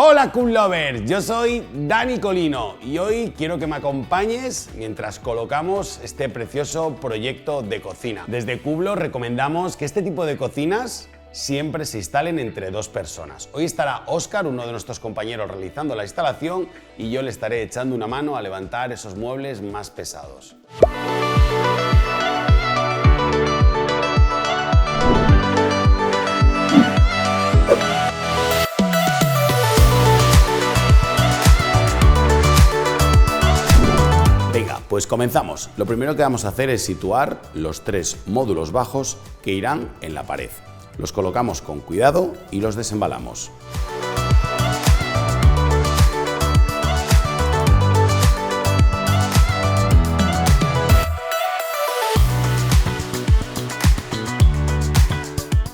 Hola Cool Lovers, yo soy Dani Colino y hoy quiero que me acompañes mientras colocamos este precioso proyecto de cocina. Desde Kublo recomendamos que este tipo de cocinas siempre se instalen entre dos personas. Hoy estará Óscar, uno de nuestros compañeros, realizando la instalación y yo le estaré echando una mano a levantar esos muebles más pesados. Pues comenzamos. Lo primero que vamos a hacer es situar los tres módulos bajos que irán en la pared. Los colocamos con cuidado y los desembalamos.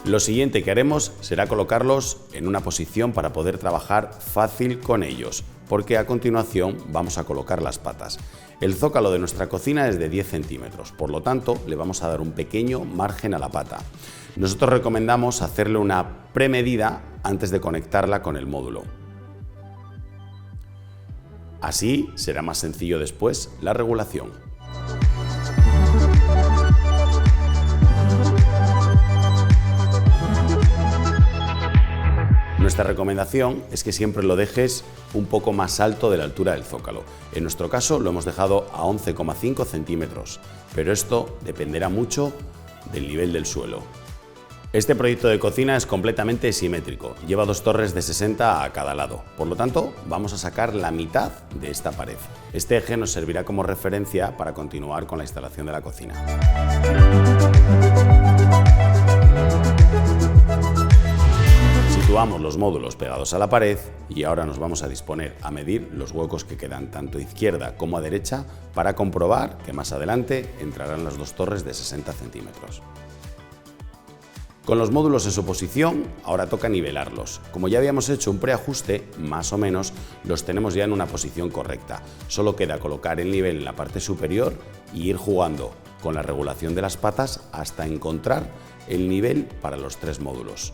Lo siguiente que haremos será colocarlos en una posición para poder trabajar fácil con ellos, porque a continuación vamos a colocar las patas. El zócalo de nuestra cocina es de 10 centímetros, por lo tanto le vamos a dar un pequeño margen a la pata. Nosotros recomendamos hacerle una premedida antes de conectarla con el módulo. Así será más sencillo después la regulación. Nuestra recomendación es que siempre lo dejes un poco más alto de la altura del zócalo. En nuestro caso lo hemos dejado a 11,5 centímetros, pero esto dependerá mucho del nivel del suelo. Este proyecto de cocina es completamente simétrico, lleva dos torres de 60 a cada lado, por lo tanto vamos a sacar la mitad de esta pared. Este eje nos servirá como referencia para continuar con la instalación de la cocina. Situamos los módulos pegados a la pared y ahora nos vamos a disponer a medir los huecos que quedan tanto a izquierda como a derecha para comprobar que más adelante entrarán las dos torres de 60 centímetros. Con los módulos en su posición, ahora toca nivelarlos. Como ya habíamos hecho un preajuste, más o menos los tenemos ya en una posición correcta. Solo queda colocar el nivel en la parte superior y ir jugando con la regulación de las patas hasta encontrar el nivel para los tres módulos.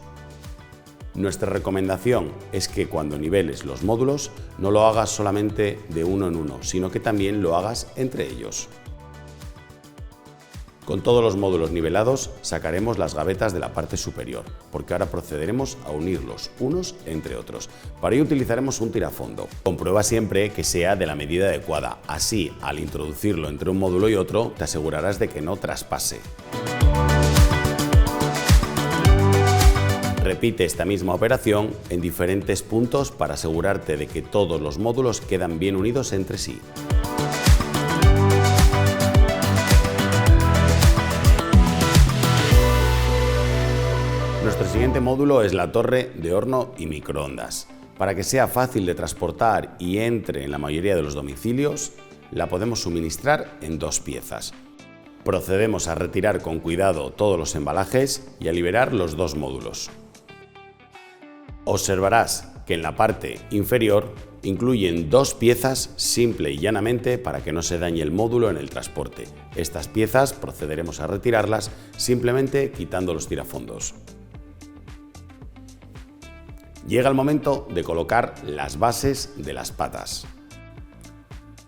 Nuestra recomendación es que cuando niveles los módulos no lo hagas solamente de uno en uno, sino que también lo hagas entre ellos. Con todos los módulos nivelados sacaremos las gavetas de la parte superior, porque ahora procederemos a unirlos unos entre otros. Para ello utilizaremos un tirafondo. Comprueba siempre que sea de la medida adecuada, así al introducirlo entre un módulo y otro te asegurarás de que no traspase. Repite esta misma operación en diferentes puntos para asegurarte de que todos los módulos quedan bien unidos entre sí. Nuestro siguiente módulo es la torre de horno y microondas. Para que sea fácil de transportar y entre en la mayoría de los domicilios, la podemos suministrar en dos piezas. Procedemos a retirar con cuidado todos los embalajes y a liberar los dos módulos. Observarás que en la parte inferior incluyen dos piezas simple y llanamente para que no se dañe el módulo en el transporte. Estas piezas procederemos a retirarlas simplemente quitando los tirafondos. Llega el momento de colocar las bases de las patas.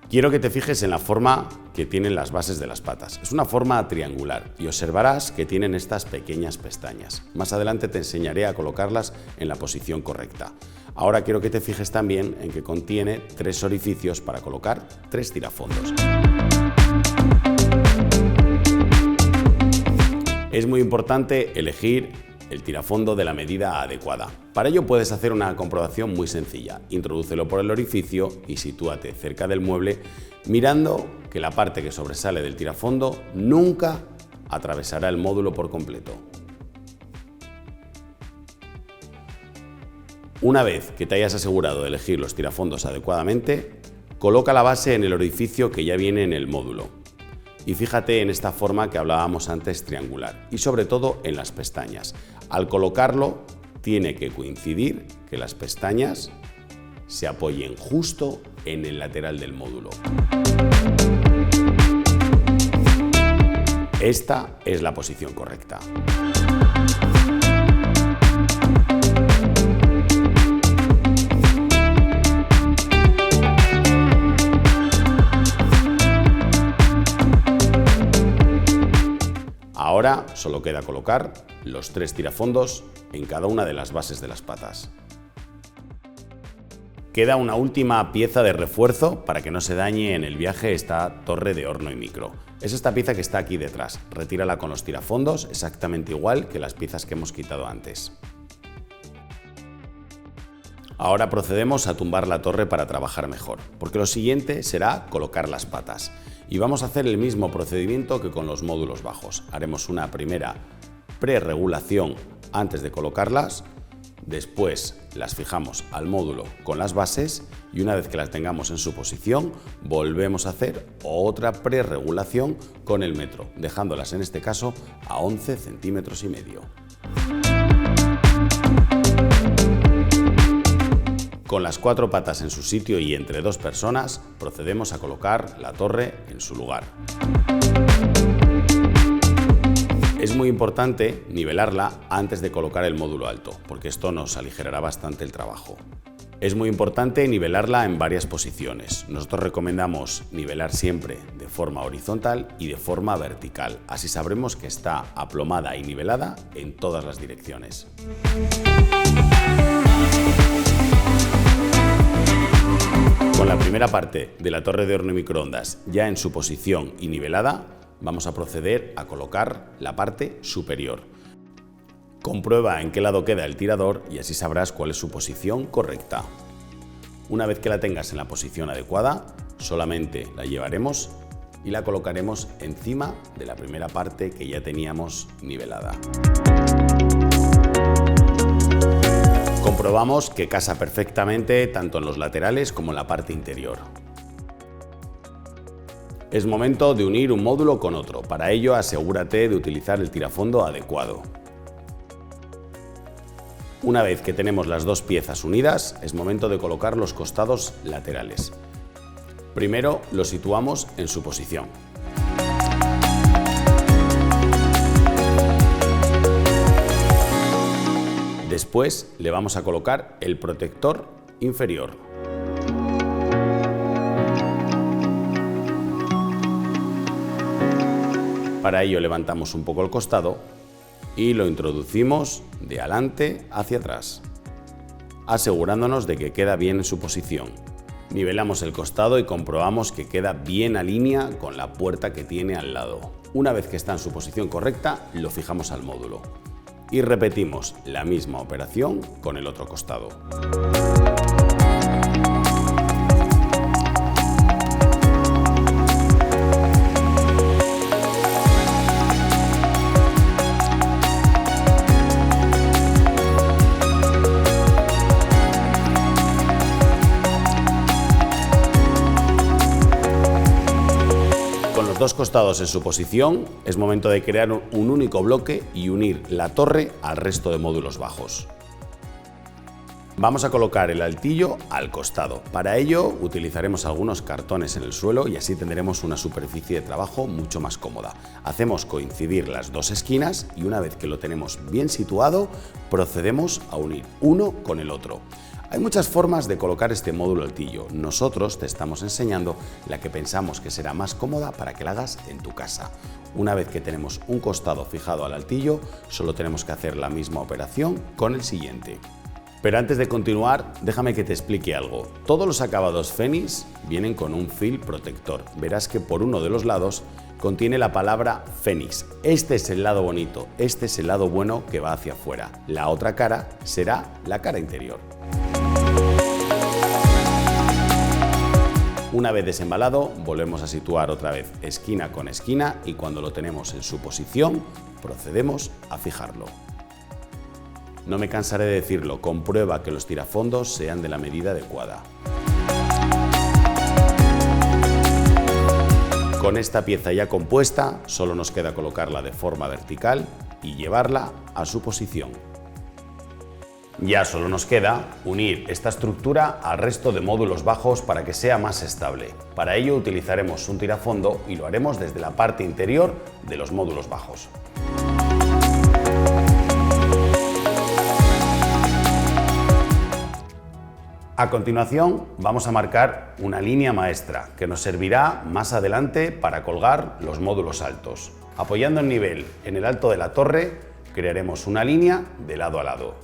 Quiero que te fijes en la forma que tienen las bases de las patas. Es una forma triangular y observarás que tienen estas pequeñas pestañas. Más adelante te enseñaré a colocarlas en la posición correcta. Ahora quiero que te fijes también en que contiene tres orificios para colocar tres tirafondos. Es muy importante elegir el tirafondo de la medida adecuada. Para ello puedes hacer una comprobación muy sencilla. Introdúcelo por el orificio y sitúate cerca del mueble mirando que la parte que sobresale del tirafondo nunca atravesará el módulo por completo. Una vez que te hayas asegurado de elegir los tirafondos adecuadamente, coloca la base en el orificio que ya viene en el módulo. Y fíjate en esta forma que hablábamos antes triangular y sobre todo en las pestañas. Al colocarlo tiene que coincidir que las pestañas se apoyen justo en el lateral del módulo. Esta es la posición correcta. Ahora solo queda colocar los 3 tirafondos en cada una de las bases de las patas. Queda una última pieza de refuerzo para que no se dañe en el viaje esta torre de horno y micro. Es esta pieza que está aquí detrás. Retírala con los tirafondos exactamente igual que las piezas que hemos quitado antes. Ahora procedemos a tumbar la torre para trabajar mejor, porque lo siguiente será colocar las patas. Y vamos a hacer el mismo procedimiento que con los módulos bajos. Haremos una primera preregulación antes de colocarlas. Después las fijamos al módulo con las bases y una vez que las tengamos en su posición volvemos a hacer otra preregulación con el metro, dejándolas en este caso a 11,5 centímetros. Con las 4 patas en su sitio y entre 2 personas procedemos a colocar la torre en su lugar. Es muy importante nivelarla antes de colocar el módulo alto, porque esto nos aligerará bastante el trabajo. Es muy importante nivelarla en varias posiciones. Nosotros recomendamos nivelar siempre de forma horizontal y de forma vertical. Así sabremos que está aplomada y nivelada en todas las direcciones. Con la primera parte de la torre de horno y microondas ya en su posición y nivelada, vamos a proceder a colocar la parte superior. Comprueba en qué lado queda el tirador y así sabrás cuál es su posición correcta. Una vez que la tengas en la posición adecuada, solamente la llevaremos y la colocaremos encima de la primera parte que ya teníamos nivelada. Comprobamos que casa perfectamente tanto en los laterales como en la parte interior. Es momento de unir un módulo con otro. Para ello, asegúrate de utilizar el tirafondo adecuado. Una vez que tenemos las 2 piezas unidas, es momento de colocar los costados laterales. Primero los situamos en su posición. Después le vamos a colocar el protector inferior. Para ello levantamos un poco el costado y lo introducimos de adelante hacia atrás, asegurándonos de que queda bien en su posición. Nivelamos el costado y comprobamos que queda bien a línea con la puerta que tiene al lado. Una vez que está en su posición correcta, lo fijamos al módulo. Y repetimos la misma operación con el otro costado. Con los 2 costados en su posición, es momento de crear un único bloque y unir la torre al resto de módulos bajos. Vamos a colocar el altillo al costado. Para ello utilizaremos algunos cartones en el suelo y así tendremos una superficie de trabajo mucho más cómoda. Hacemos coincidir las 2 esquinas y una vez que lo tenemos bien situado, procedemos a unir uno con el otro. Hay muchas formas de colocar este módulo altillo. Nosotros te estamos enseñando la que pensamos que será más cómoda para que la hagas en tu casa. Una vez que tenemos un costado fijado al altillo, solo tenemos que hacer la misma operación con el siguiente. Pero antes de continuar, déjame que te explique algo. Todos los acabados Fénix vienen con un fil protector. Verás que por uno de los lados contiene la palabra Fénix. Este es el lado bonito, este es el lado bueno que va hacia afuera. La otra cara será la cara interior. Una vez desembalado, volvemos a situar otra vez esquina con esquina y cuando lo tenemos en su posición, procedemos a fijarlo. No me cansaré de decirlo, comprueba que los tirafondos sean de la medida adecuada. Con esta pieza ya compuesta, solo nos queda colocarla de forma vertical y llevarla a su posición. Ya solo nos queda unir esta estructura al resto de módulos bajos para que sea más estable. Para ello utilizaremos un tirafondo y lo haremos desde la parte interior de los módulos bajos. A continuación vamos a marcar una línea maestra que nos servirá más adelante para colgar los módulos altos. Apoyando el nivel en el alto de la torre, crearemos una línea de lado a lado.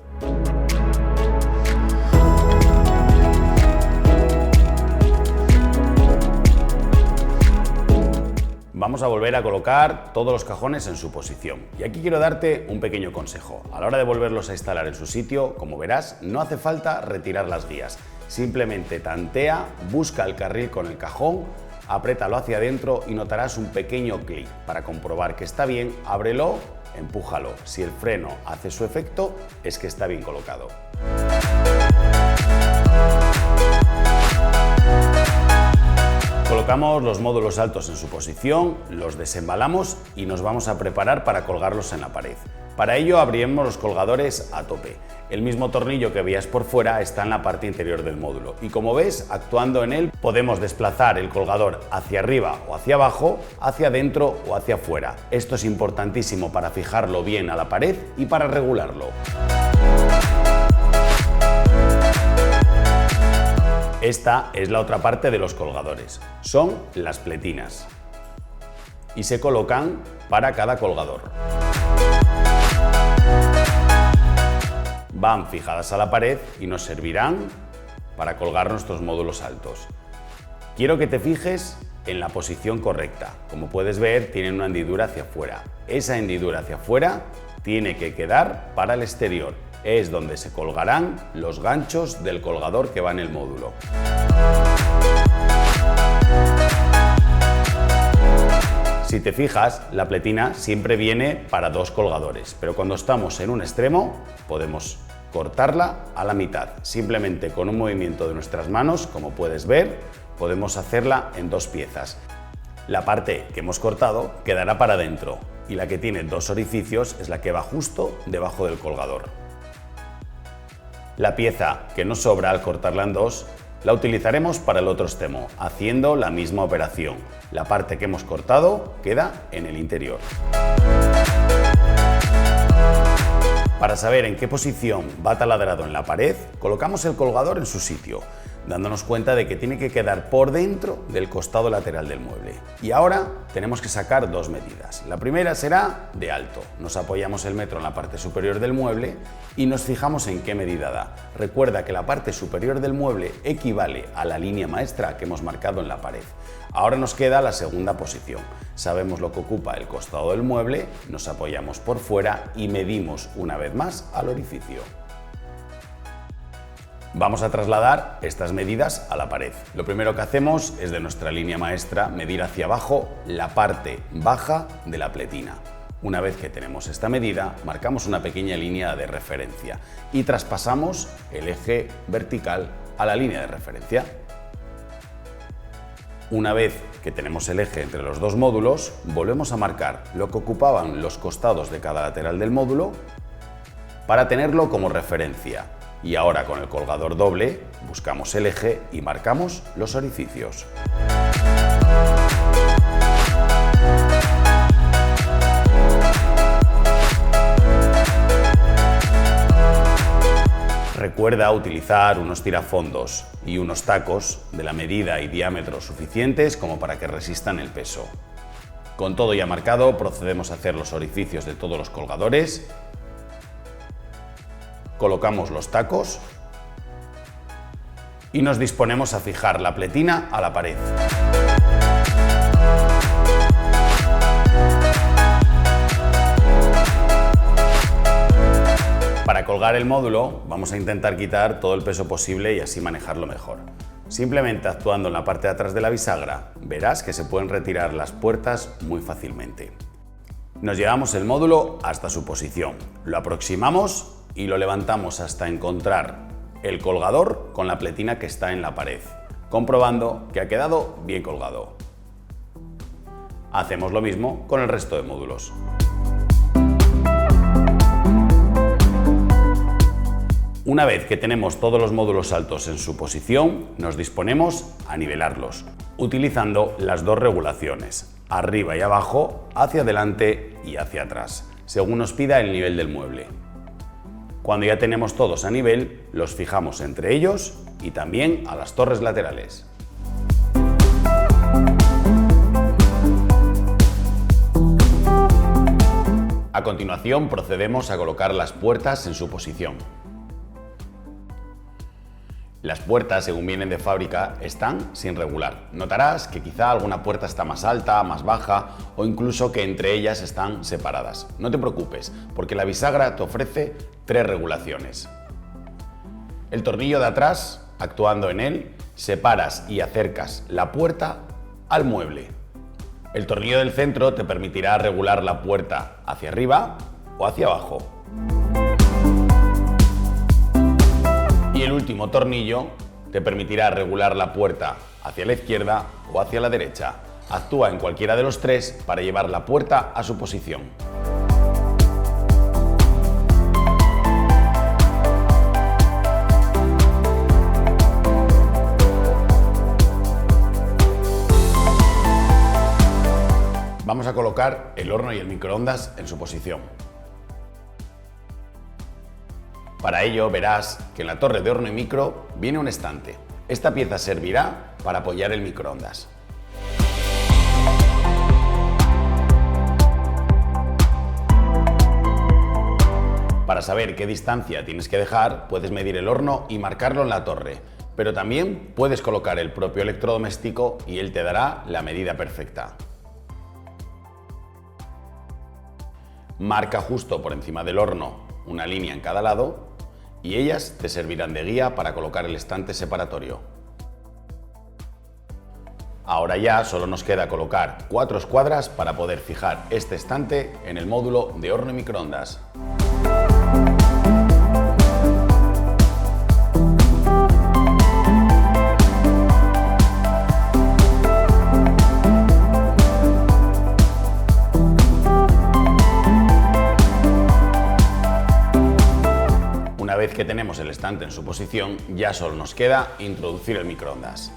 Vamos a volver a colocar todos los cajones en su posición. Y aquí quiero darte un pequeño consejo. A la hora de volverlos a instalar en su sitio, como verás, no hace falta retirar las guías. Simplemente tantea, busca el carril con el cajón, apriétalo hacia adentro y notarás un pequeño clic. Para comprobar que está bien, ábrelo, empújalo. Si el freno hace su efecto, es que está bien colocado. Colocamos los módulos altos en su posición, los desembalamos y nos vamos a preparar para colgarlos en la pared. Para ello abriremos los colgadores a tope. El mismo tornillo que veías por fuera está en la parte interior del módulo y como ves, actuando en él podemos desplazar el colgador hacia arriba o hacia abajo, hacia adentro o hacia afuera. Esto es importantísimo para fijarlo bien a la pared y para regularlo. Esta es la otra parte de los colgadores. Son las pletinas y se colocan para cada colgador. Van fijadas a la pared y nos servirán para colgar nuestros módulos altos. Quiero que te fijes en la posición correcta. Como puedes ver, tienen una hendidura hacia afuera. Esa hendidura hacia afuera tiene que quedar para el exterior. Es donde se colgarán los ganchos del colgador que va en el módulo. Si te fijas, la pletina siempre viene para dos colgadores, pero cuando estamos en un extremo podemos cortarla a la mitad. Simplemente con un movimiento de nuestras manos, como puedes ver, podemos hacerla en dos piezas. La parte que hemos cortado quedará para adentro y la que tiene dos orificios es la que va justo debajo del colgador. La pieza que nos sobra al cortarla en dos la utilizaremos para el otro extremo, haciendo la misma operación. La parte que hemos cortado queda en el interior. Para saber en qué posición va taladrado en la pared, colocamos el colgador en su sitio, dándonos cuenta de que tiene que quedar por dentro del costado lateral del mueble. Y ahora tenemos que sacar dos medidas. La primera será de alto. Nos apoyamos el metro en la parte superior del mueble y nos fijamos en qué medida da. Recuerda que la parte superior del mueble equivale a la línea maestra que hemos marcado en la pared. Ahora nos queda la segunda posición. Sabemos lo que ocupa el costado del mueble, nos apoyamos por fuera y medimos una vez más al orificio. Vamos a trasladar estas medidas a la pared. Lo primero que hacemos es de nuestra línea maestra medir hacia abajo la parte baja de la pletina. Una vez que tenemos esta medida, marcamos una pequeña línea de referencia y traspasamos el eje vertical a la línea de referencia. Una vez que tenemos el eje entre los dos módulos, volvemos a marcar lo que ocupaban los costados de cada lateral del módulo para tenerlo como referencia. Y ahora con el colgador doble buscamos el eje y marcamos los orificios. Recuerda utilizar unos tirafondos y unos tacos de la medida y diámetro suficientes como para que resistan el peso. Con todo ya marcado, procedemos a hacer los orificios de todos los colgadores. Colocamos los tacos y nos disponemos a fijar la pletina a la pared. Para colgar el módulo vamos a intentar quitar todo el peso posible y así manejarlo mejor. Simplemente actuando en la parte de atrás de la bisagra verás que se pueden retirar las puertas muy fácilmente. Nos llevamos el módulo hasta su posición, lo aproximamos y lo levantamos hasta encontrar el colgador con la pletina que está en la pared, comprobando que ha quedado bien colgado. Hacemos lo mismo con el resto de módulos. Una vez que tenemos todos los módulos altos en su posición, nos disponemos a nivelarlos, utilizando las dos regulaciones, arriba y abajo, hacia adelante y hacia atrás, según nos pida el nivel del mueble. Cuando ya tenemos todos a nivel, los fijamos entre ellos y también a las torres laterales. A continuación procedemos a colocar las puertas en su posición. Las puertas, según vienen de fábrica, están sin regular. Notarás que quizá alguna puerta está más alta, más baja o incluso que entre ellas están separadas. No te preocupes, porque la bisagra te ofrece 3 regulaciones. El tornillo de atrás, actuando en él, separas y acercas la puerta al mueble. El tornillo del centro te permitirá regular la puerta hacia arriba o hacia abajo. Y el último tornillo te permitirá regular la puerta hacia la izquierda o hacia la derecha. Actúa en cualquiera de los 3 para llevar la puerta a su posición. Vamos a colocar el horno y el microondas en su posición. Para ello verás que en la torre de horno y micro viene un estante. Esta pieza servirá para apoyar el microondas. Para saber qué distancia tienes que dejar, puedes medir el horno y marcarlo en la torre, pero también puedes colocar el propio electrodoméstico y él te dará la medida perfecta. Marca justo por encima del horno una línea en cada lado y ellas te servirán de guía para colocar el estante separatorio. Ahora ya solo nos queda colocar 4 escuadras para poder fijar este estante en el módulo de horno y microondas. Una vez que tenemos el estante en su posición, ya solo nos queda introducir el microondas.